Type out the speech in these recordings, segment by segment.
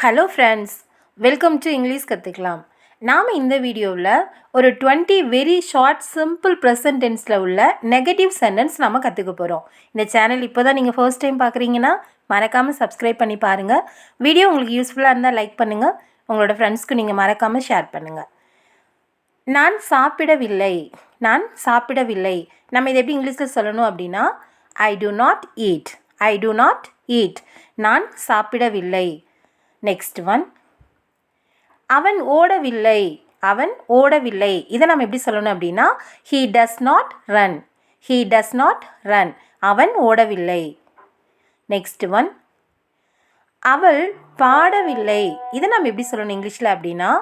Hello friends, welcome to English கற்றுக்கலாம். நாம் இந்த வீடியோவில் ஒரு 20 வெரி ஷார்ட் சிம்பிள் ப்ரெசன்ட் டென்ஸில் உள்ள நெகட்டிவ் சென்டென்ஸ் நம்ம கற்றுக்க போகிறோம். இந்த சேனல் இப்போ தான் நீங்கள் ஃபர்ஸ்ட் டைம் பார்க்குறீங்கன்னா மறக்காமல் சப்ஸ்கிரைப் பண்ணி பாருங்கள். வீடியோ உங்களுக்கு யூஸ்ஃபுல்லாக இருந்தால் லைக் பண்ணுங்கள். உங்களோட ஃப்ரெண்ட்ஸ்க்கு நீங்கள் மறக்காமல் ஷேர் பண்ணுங்கள். நான் சாப்பிடவில்லை. நான் சாப்பிடவில்லை. நம்ம இதை எப்படி இங்கிலீஷில் சொல்லணும் அப்படின்னா I do not eat. I do not eat. நான் சாப்பிடவில்லை. நெக்ஸ்ட் ஒன், அவன் ஓடவில்லை. அவன் ஓடவில்லை. இதை நம்ம எப்படி சொல்லணும் அப்படின்னா he does not run. he does not run. அவன் ஓடவில்லை. நெக்ஸ்ட் ஒன், அவள் பாடவில்லை. இதை நம்ம எப்படி சொல்லணும் இங்கிலீஷில் அப்படின்னா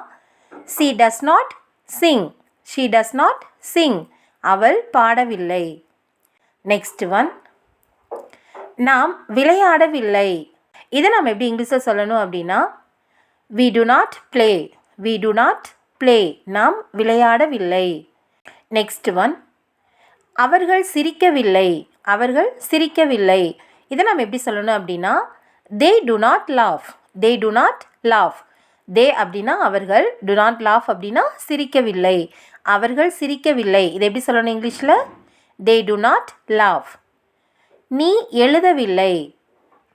she does not sing. she does not sing. அவள் பாடவில்லை. நெக்ஸ்ட் ஒன், நாம் விளையாடவில்லை. இதை நம்ம எப்படி இங்கிலீஷில் சொல்லணும் அப்படின்னா we do not play. we do not play. நாம் விளையாடவில்லை. நெக்ஸ்ட் ஒன், அவர்கள் சிரிக்கவில்லை. அவர்கள் சிரிக்கவில்லை. இதை நம்ம எப்படி சொல்லணும் அப்படின்னா they do not laugh. they do not laugh. they அப்படின்னா அவர்கள், do not laugh அப்படின்னா சிரிக்கவில்லை. அவர்கள் சிரிக்கவில்லை. இதை எப்படி சொல்லணும் இங்கிலீஷில் they do not laugh. நீ எழுதவில்லை.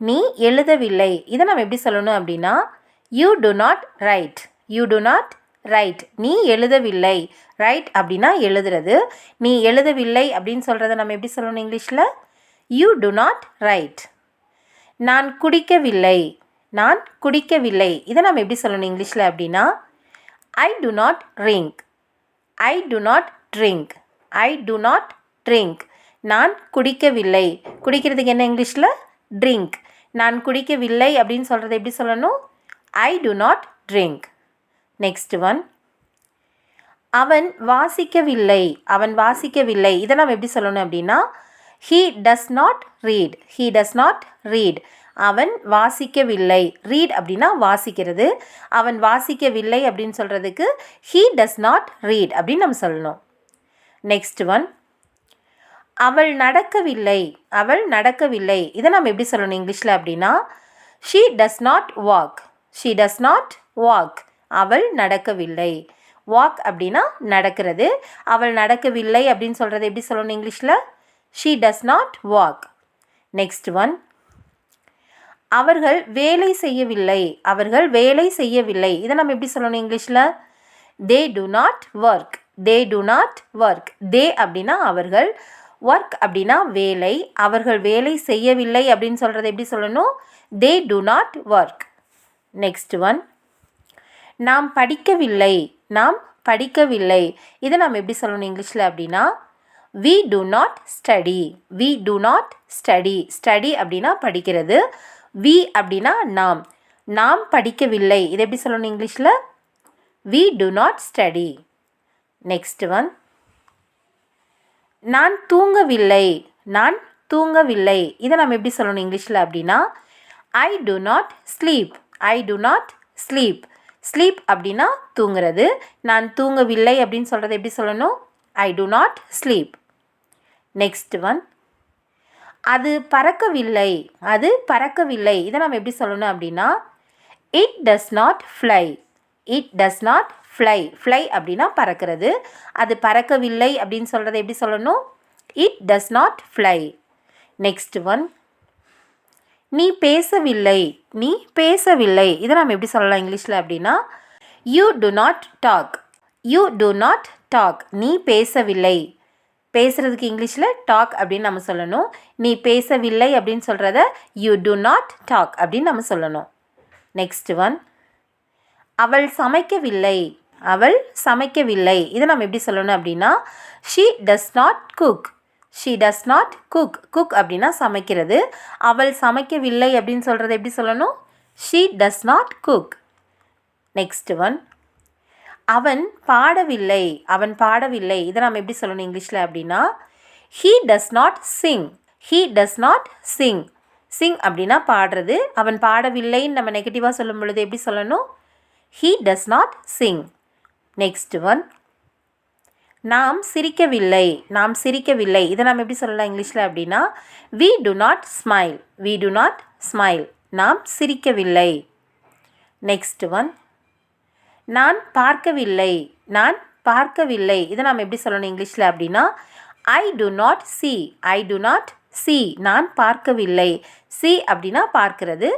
நீ எழுதவில்லை. இதை நம்ம எப்படி சொல்லணும் அப்படின்னா you do not write. you do not write. நீ எழுதவில்லை. ரைட் அப்படின்னா எழுதுறது. நீ எழுதவில்லை அப்படின்னு சொல்கிறத நம்ம எப்படி சொல்லணும் இங்கிலீஷில் you do not write. நான் குடிக்கவில்லை. நான் குடிக்கவில்லை. இதை நம்ம எப்படி சொல்லணும் இங்கிலீஷில் அப்படின்னா I do not drink. I do not drink. I do not drink. நான் குடிக்கவில்லை. குடிக்கிறதுக்கு என்ன இங்கிலீஷில் drink. நான் குடிக்கவில்லை அப்படின்னு சொல்கிறது எப்படி சொல்லணும் I do not drink. Next one, அவன் வாசிக்கவில்லை. அவன் வாசிக்கவில்லை. இதை நம்ம எப்படி சொல்லணும் அப்படின்னா he does not read. he does not read. அவன் வாசிக்கவில்லை. read அப்படின்னா வாசிக்கிறது. அவன் வாசிக்கவில்லை அப்படின்னு சொல்கிறதுக்கு he does not read அப்படின்னு நம்ம சொல்லணும். நெக்ஸ்ட் ஒன், அவள் நடக்கவில்லை. அவள் நடக்கவில்லை. இதை நம்ம எப்படி சொல்லணும் இங்கிலீஷில் அப்படின்னா she does not walk. she does not walk. அவள் நடக்கவில்லை. walk அப்படின்னா நடக்கிறது. அவள் நடக்கவில்லை அப்படின்னு சொல்கிறது எப்படி சொல்லணும் இங்கிலீஷில் she does not walk. Next one, அவர்கள் வேலை செய்யவில்லை. அவர்கள் வேலை செய்யவில்லை. இதை நம்ம எப்படி சொல்லணும் இங்கிலீஷில் they do not work. they do not work. they அப்படின்னா அவர்கள், ஒர்க் அப்படின்னா வேலை. அவர்கள் வேலை செய்யவில்லை அப்படின்னு சொல்கிறது எப்படி சொல்லணும் they do not work. Next one, நாம் படிக்கவில்லை. நாம் படிக்கவில்லை. இதை நாம் எப்படி சொல்லணும் இங்கிலீஷில் அப்படின்னா we do not study. we do not study. study அப்படின்னா படிக்கிறது. we அப்படின்னா நாம், நாம் படிக்கவில்லை. இதை எப்படி சொல்லணும் இங்கிலீஷில் we do not study. Next one, நான் தூங்கவில்லை. நான் தூங்கவில்லை. இதை நம்ம எப்படி சொல்லணும் இங்கிலீஷில் அப்படின்னா I do not sleep. I do not sleep. sleep அப்படின்னா தூங்குறது. நான் தூங்கவில்லை அப்படின்னு சொல்கிறது எப்படி சொல்லணும் I do not sleep. Next one, அது பறக்கவில்லை. அது பறக்கவில்லை. இதை நம்ம எப்படி சொல்லணும் அப்படின்னா it does not fly. it does not fly. fly அப்படின்னா பறக்கிறது. அது பறக்கவில்லை அப்படின்னு சொல்கிறத எப்படி சொல்லணும் it does not fly. Next one, நீ பேசவில்லை. நீ பேசவில்லை. இதை நம்ம எப்படி சொல்லலாம் இங்கிலீஷில் அப்படின்னா you do not talk. you do not talk. நீ பேசவில்லை. பேசுகிறதுக்கு இங்கிலீஷில் talk அப்படின்னு நம்ம சொல்லணும். நீ பேசவில்லை அப்படின்னு சொல்கிறத you do not talk அப்படின்னு நம்ம சொல்லணும். நெக்ஸ்ட் ஒன், அவள் சமைக்கவில்லை. அவள் சமைக்கவில்லை. இதை நம்ம எப்படி சொல்லணும் அப்படின்னா she does not cook. she does not cook. cook அப்படின்னா சமைக்கிறது. அவள் சமைக்கவில்லை அப்படின்னு சொல்கிறது எப்படி சொல்லணும் she does not cook. Next one, அவன் பாடவில்லை. அவன் பாடவில்லை. இதை நம்ம எப்படி சொல்லணும் இங்கிலீஷில் அப்படின்னா he does not sing. he does not sing. sing அப்படின்னா பாடுறது. அவன் பாடவில்லைன்னு நம்ம நெகட்டிவாக சொல்லும் பொழுது எப்படி சொல்லணும் he does not sing. Next one, நாம் சிரிக்கவில்லை. நாம் சிரிக்கவில்லை. இதை நாம் எப்படி சொல்லலாம் இங்கிலீஷில் அப்படின்னா we do not smile. we do not smile. நாம் சிரிக்கவில்லை. நெக்ஸ்ட் ஒன், நான் பார்க்கவில்லை. நான் பார்க்கவில்லை. இதை நாம் எப்படி சொல்லணும் இங்கிலீஷில் அப்படின்னா I do not see. I do not see. நான் பார்க்கவில்லை. see அப்படின்னா பார்க்கிறது.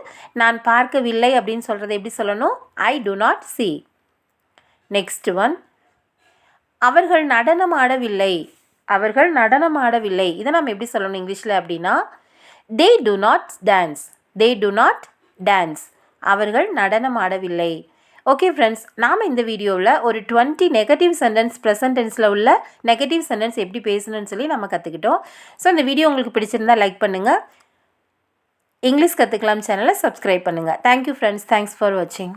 நான் பார்க்கவில்லை அப்படின்னு சொல்கிறது எப்படி சொல்லணும்? I do not see. Next one, அவர்கள் நடனம் ஆடவில்லை. அவர்கள் நடனம் ஆடவில்லை. இதை நாம் எப்படி சொல்லணும் இங்கிலீஷில் அப்படின்னா they do not dance. they do not dance. அவர்கள் நடனம் ஆடவில்லை. ஓகே ஃப்ரெண்ட்ஸ், நாம் இந்த வீடியோவில் ஒரு 20 நெகட்டிவ் சென்டென்ஸ் ப்ரெசன்ட் டென்ஸில் உள்ள நெகட்டிவ் சென்டென்ஸ் எப்படி பேசணும்னு சொல்லி நம்ம கற்றுக்கிட்டோம். ஸோ இந்த வீடியோ உங்களுக்கு பிடிச்சிருந்தா லைக் பண்ணுங்கள். இங்கிலீஷ் கற்றுக்கலாம் சேனலை சப்ஸ்கிரைப் பண்ணுங்கள். Thank you friends. தேங்க்ஸ் ஃபார் வாட்சிங்.